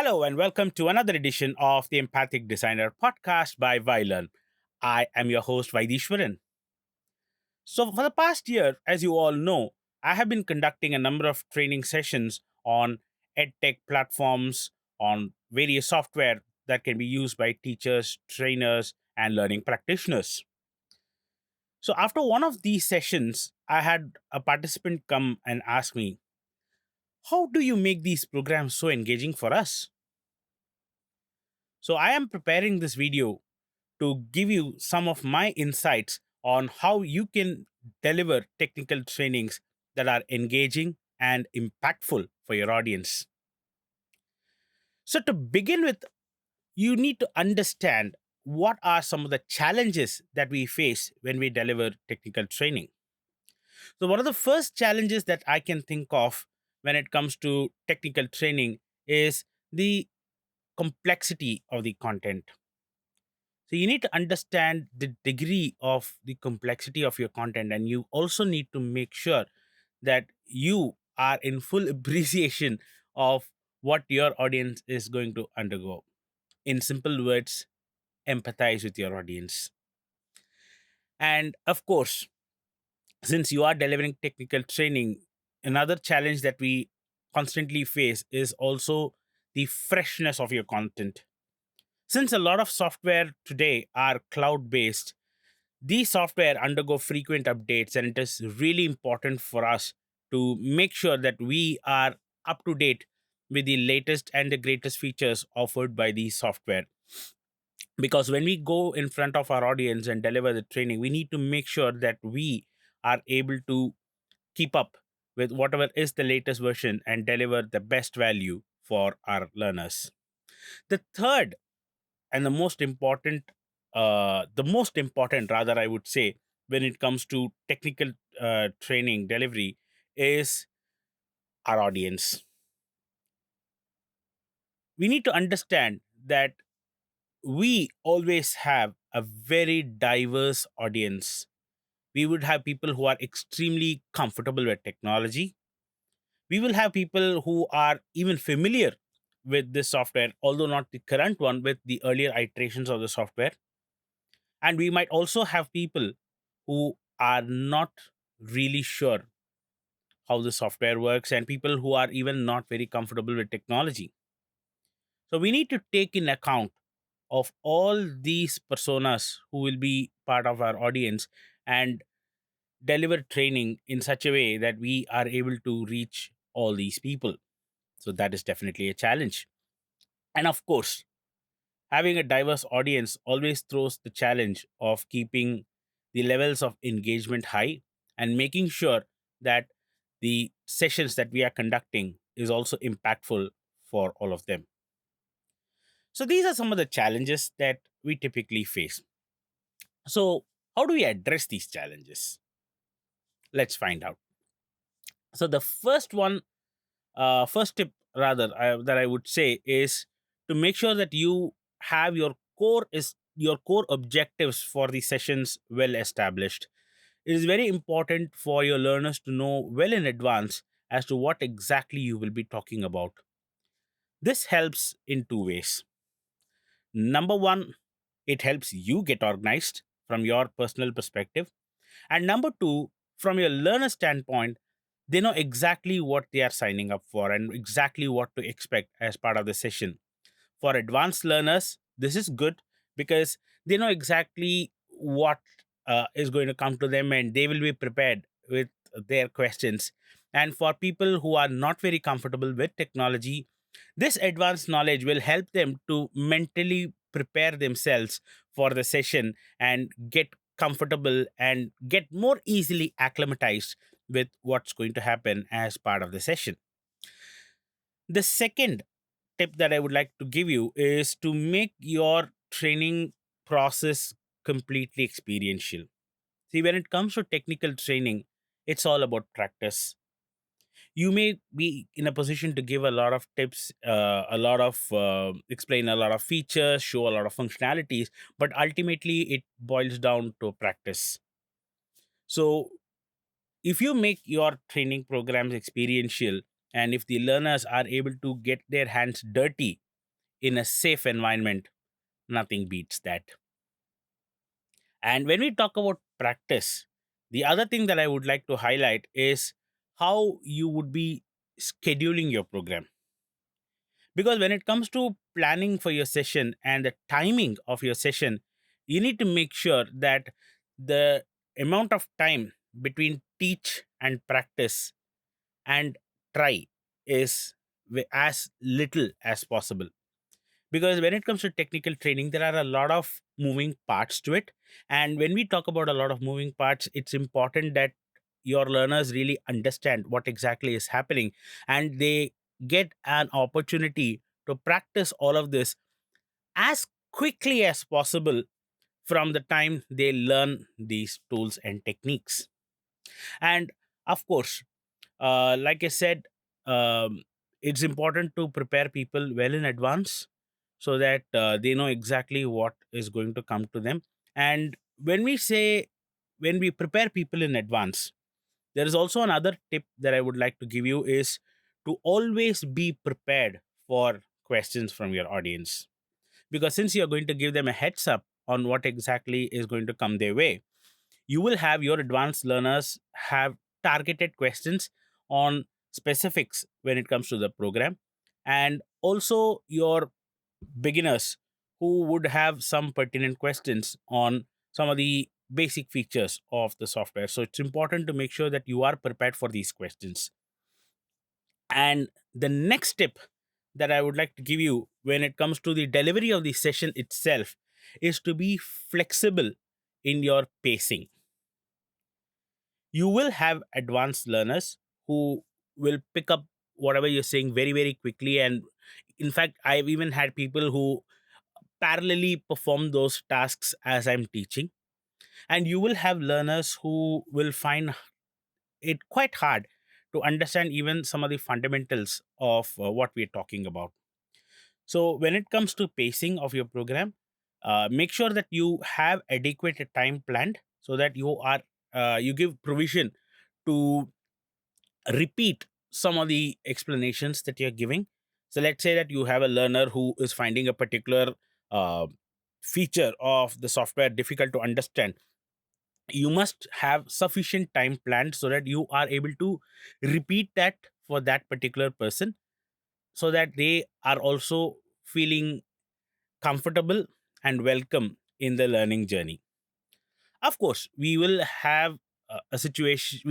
Hello, and welcome to another edition of the Empathic Designer podcast by Vylan. I am your host, Vaidishwaran. So, for the past year, as you all know, I have been conducting a number of training sessions on edtech platforms, on various software that can be used by teachers, trainers, and learning practitioners. So, after one of these sessions, I had a participant come and ask me, how do you make these programs so engaging for us? So, I am preparing this video to give you some of my insights on how you can deliver technical trainings that are engaging and impactful for your audience. So, to begin with, you need to understand what are some of the challenges that we face when we deliver technical training. So, one of the first challenges that I can think of when it comes to technical training is the complexity of the content. So you need to understand the degree of the complexity of your content, and you also need to make sure that you are in full appreciation of what your audience is going to undergo. In simple words, empathize with your audience. And of course, since you are delivering technical training, another challenge that we constantly face is also the freshness of your content. Since a lot of software today are cloud based, these software undergo frequent updates, and it is really important for us to make sure that we are up to date with the latest and the greatest features offered by these software. Because when we go in front of our audience and deliver the training, we need to make sure that we are able to keep up with whatever is the latest version and deliver the best value for our learners. The third and the most important rather, I would say, when it comes to technical training delivery is our audience. We need to understand that we always have a very diverse audience. We would have people who are extremely comfortable with technology. We will have people who are even familiar with this software, although not the current one, with the earlier iterations of the software. And we might also have people who are not really sure how the software works, and people who are even not very comfortable with technology. So we need to take in account of all these personas who will be part of our audience and deliver training in such a way that we are able to reach all these people. So that is definitely a challenge. And of course, having a diverse audience always throws the challenge of keeping the levels of engagement high and making sure that the sessions that we are conducting is also impactful for all of them. So these are some of the challenges that we typically face. So how do we address these challenges? Let's find out. So the first tip rather that I would say is to make sure that you have your core objectives for the sessions well established. It is very important for your learners to know well in advance as to what exactly you will be talking about. This helps in two ways. Number one, it helps you get organized from your personal perspective. And number two, from your learner standpoint, they know exactly what they are signing up for and exactly what to expect as part of the session. For advanced learners, this is good because they know exactly what is going to come to them, and they will be prepared with their questions. And for people who are not very comfortable with technology, this advanced knowledge will help them to mentally prepare themselves for the session and get comfortable and get more easily acclimatized with what's going to happen as part of the session. The second tip that I would like to give you is to make your training process completely experiential. See, when it comes to technical training, it's all about practice. You may be in a position to give a lot of tips, explain a lot of features, show a lot of functionalities, but ultimately it boils down to practice. So, if you make your training programs experiential, and if the learners are able to get their hands dirty in a safe environment, nothing beats that. And when we talk about practice, the other thing that I would like to highlight is how you would be scheduling your program. Because when it comes to planning for your session and the timing of your session, you need to make sure that the amount of time between teach and practice and try is as little as possible. Because when it comes to technical training, there are a lot of moving parts to it. And when we talk about a lot of moving parts, it's important that your learners really understand what exactly is happening, and they get an opportunity to practice all of this as quickly as possible from the time they learn these tools and techniques. And of course, like I said, it's important to prepare people well in advance so that they know exactly what is going to come to them. And when we prepare people in advance, there is also another tip that I would like to give you is to always be prepared for questions from your audience. Because since you're going to give them a heads up on what exactly is going to come their way, you will have your advanced learners have targeted questions on specifics when it comes to the program, and also your beginners who would have some pertinent questions on some of the basic features of the software. So it's important to make sure that you are prepared for these questions. And the next tip that I would like to give you when it comes to the delivery of the session itself is to be flexible in your pacing. You will have advanced learners who will pick up whatever you're saying very, very quickly. And in fact, I've even had people who parallelly perform those tasks as I'm teaching. And you will have learners who will find it quite hard to understand even some of the fundamentals of what we're talking about. So, when it comes to pacing of your program, make sure that you have adequate time planned so that you give provision to repeat some of the explanations that you're giving. So let's say that you have a learner who is finding a particular uh, feature of the software difficult to understand. You must have sufficient time planned so that you are able to repeat that for that particular person, so that they are also feeling comfortable and welcome in the learning journey. Of course, we will have situations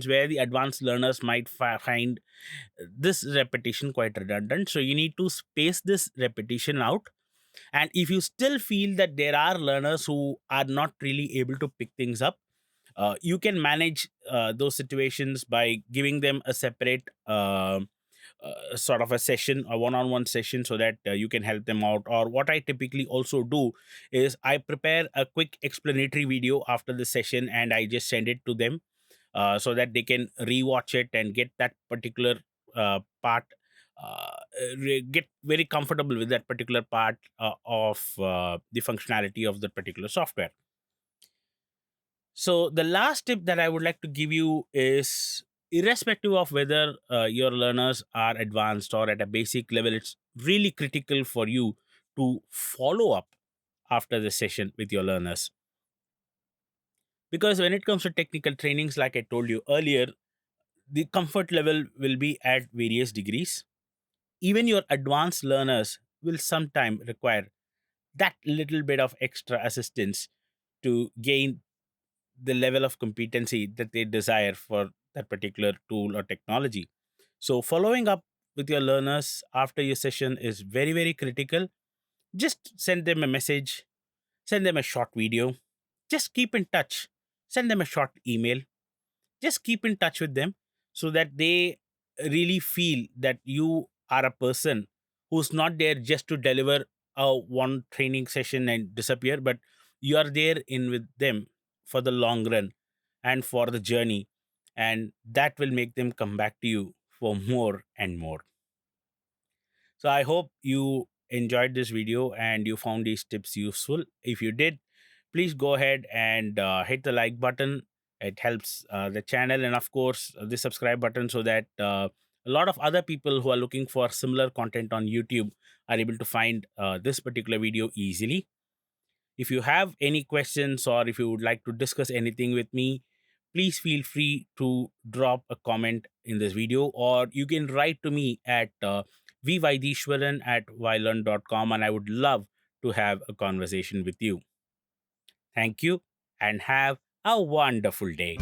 where the advanced learners might find this repetition quite redundant, so you need to space this repetition out. And if you still feel that there are learners who are not really able to pick things up, you can manage those situations by giving them a separate sort of a session, a one-on-one session, so that you can help them out. Or what I typically also do is I prepare a quick explanatory video after the session and I just send it to them, so that they can rewatch it and get that particular part, get very comfortable with that particular part of the functionality of the particular software. So the last tip that I would like to give you is, irrespective of whether your learners are advanced or at a basic level, it's really critical for you to follow up after the session with your learners. Because when it comes to technical trainings, like I told you earlier, the comfort level will be at various degrees. Even your advanced learners will sometime require that little bit of extra assistance to gain the level of competency that they desire for that particular tool or technology. So, following up with your learners after your session is very, very critical. Just send them a message, send them a short video, just keep in touch, send them a short email, just keep in touch with them so that they really feel that you are a person who's not there just to deliver a one training session and disappear, but you are there in with them for the long run and for the journey, and that will make them come back to you for more and more. So I hope you enjoyed this video and you found these tips useful. If you did, please go ahead and hit the like button. It helps the channel, and of course the subscribe button, so that a lot of other people who are looking for similar content on YouTube are able to find this particular video easily. If you have any questions or if you would like to discuss anything with me, please feel free to drop a comment in this video, or you can write to me at vvaidishwaran at vylearn.com, and I would love to have a conversation with you. Thank you and have a wonderful day.